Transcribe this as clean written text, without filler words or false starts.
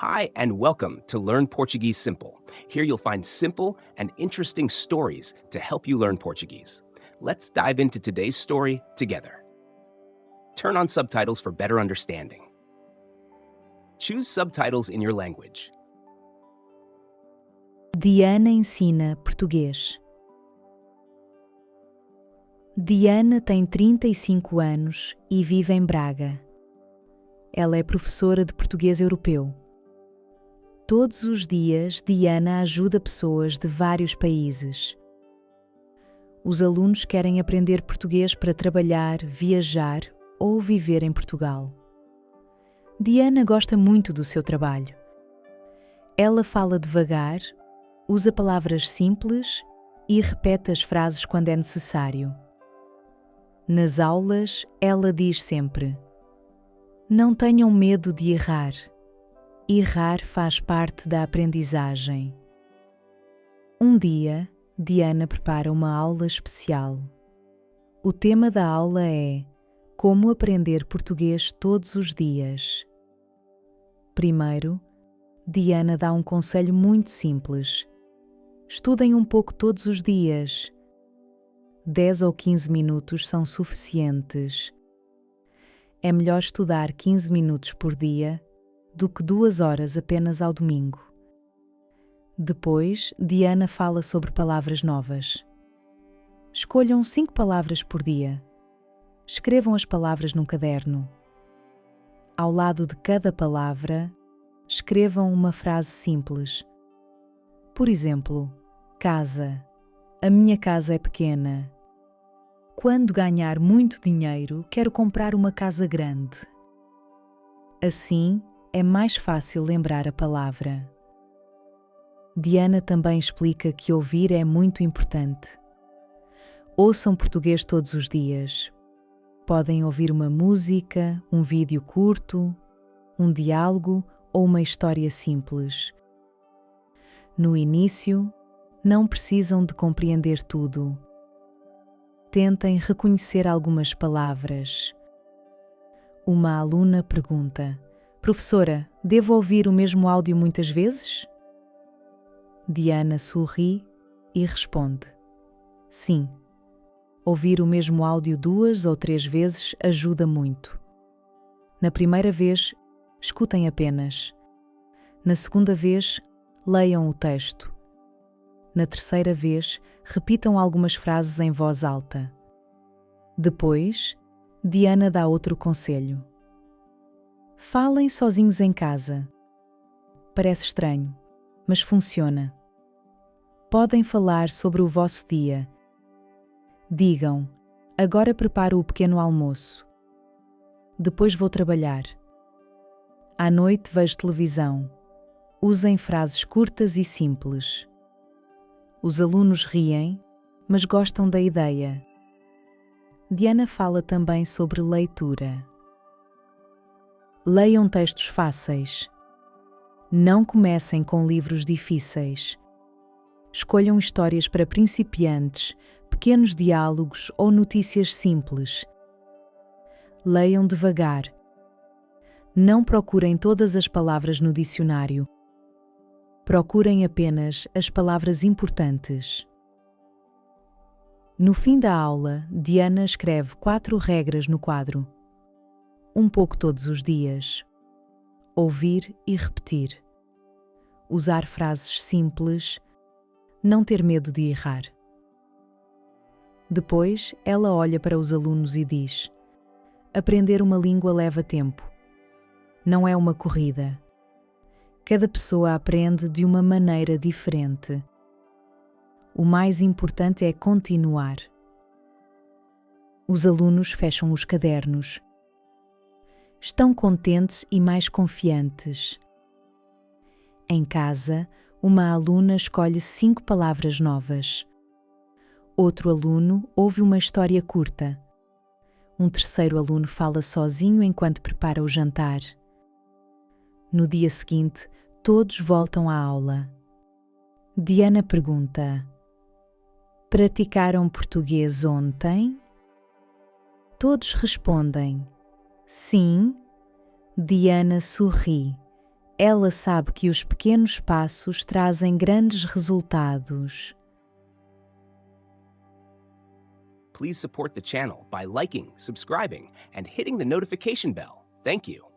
Hi, and welcome to Learn Portuguese Simple. Here you'll find simple and interesting stories to help you learn Portuguese. Let's dive into today's story together. Turn on subtitles for better understanding. Choose subtitles in your language. Diana ensina português. Diana tem 35 anos e vive em Braga. Ela é professora de português europeu. Todos os dias, Diana ajuda pessoas de vários países. Os alunos querem aprender português para trabalhar, viajar ou viver em Portugal. Diana gosta muito do seu trabalho. Ela fala devagar, usa palavras simples e repete as frases quando é necessário. Nas aulas, ela diz sempre: "Não tenham medo de errar. Errar faz parte da aprendizagem." Um dia, Diana prepara uma aula especial. O tema da aula é Como aprender português todos os dias. Primeiro, Diana dá um conselho muito simples. Estudem um pouco todos os dias. 10 ou 15 minutos são suficientes. É melhor estudar 15 minutos por dia do que 2 horas apenas ao domingo. Depois, Diana fala sobre palavras novas. Escolham 5 palavras por dia. Escrevam as palavras num caderno. Ao lado de cada palavra, escrevam uma frase simples. Por exemplo, casa. A minha casa é pequena. Quando ganhar muito dinheiro, quero comprar uma casa grande. Assim, é mais fácil lembrar a palavra. Diana também explica que ouvir é muito importante. Ouçam português todos os dias. Podem ouvir uma música, um vídeo curto, um diálogo ou uma história simples. No início, não precisam de compreender tudo. Tentem reconhecer algumas palavras. Uma aluna pergunta: "Professora, devo ouvir o mesmo áudio muitas vezes?" Diana sorri e responde: "Sim. Ouvir o mesmo áudio 2 ou 3 vezes ajuda muito. Na primeira vez, escutem apenas. Na segunda vez, leiam o texto. Na terceira vez, repitam algumas frases em voz alta." Depois, Diana dá outro conselho. Falem sozinhos em casa. Parece estranho, mas funciona. Podem falar sobre o vosso dia. Digam: "Agora preparo o pequeno almoço. Depois vou trabalhar. À noite vejo televisão." Usem frases curtas e simples. Os alunos riem, mas gostam da ideia. Diana fala também sobre leitura. Leiam textos fáceis. Não comecem com livros difíceis. Escolham histórias para principiantes, pequenos diálogos ou notícias simples. Leiam devagar. Não procurem todas as palavras no dicionário. Procurem apenas as palavras importantes. No fim da aula, Diana escreve 4 regras no quadro. Um pouco todos os dias. Ouvir e repetir. Usar frases simples. Não ter medo de errar. Depois, ela olha para os alunos e diz: "Aprender uma língua leva tempo. Não é uma corrida. Cada pessoa aprende de uma maneira diferente. O mais importante é continuar." Os alunos fecham os cadernos. Estão contentes e mais confiantes. Em casa, uma aluna escolhe 5 palavras novas. Outro aluno ouve uma história curta. Um terceiro aluno fala sozinho enquanto prepara o jantar. No dia seguinte, todos voltam à aula. Diana pergunta: "Praticaram português ontem?" Todos respondem: "Sim." Diana sorri. Ela sabe que os pequenos passos trazem grandes resultados. Please support the channel by liking, subscribing, and hitting the notification bell. Thank you.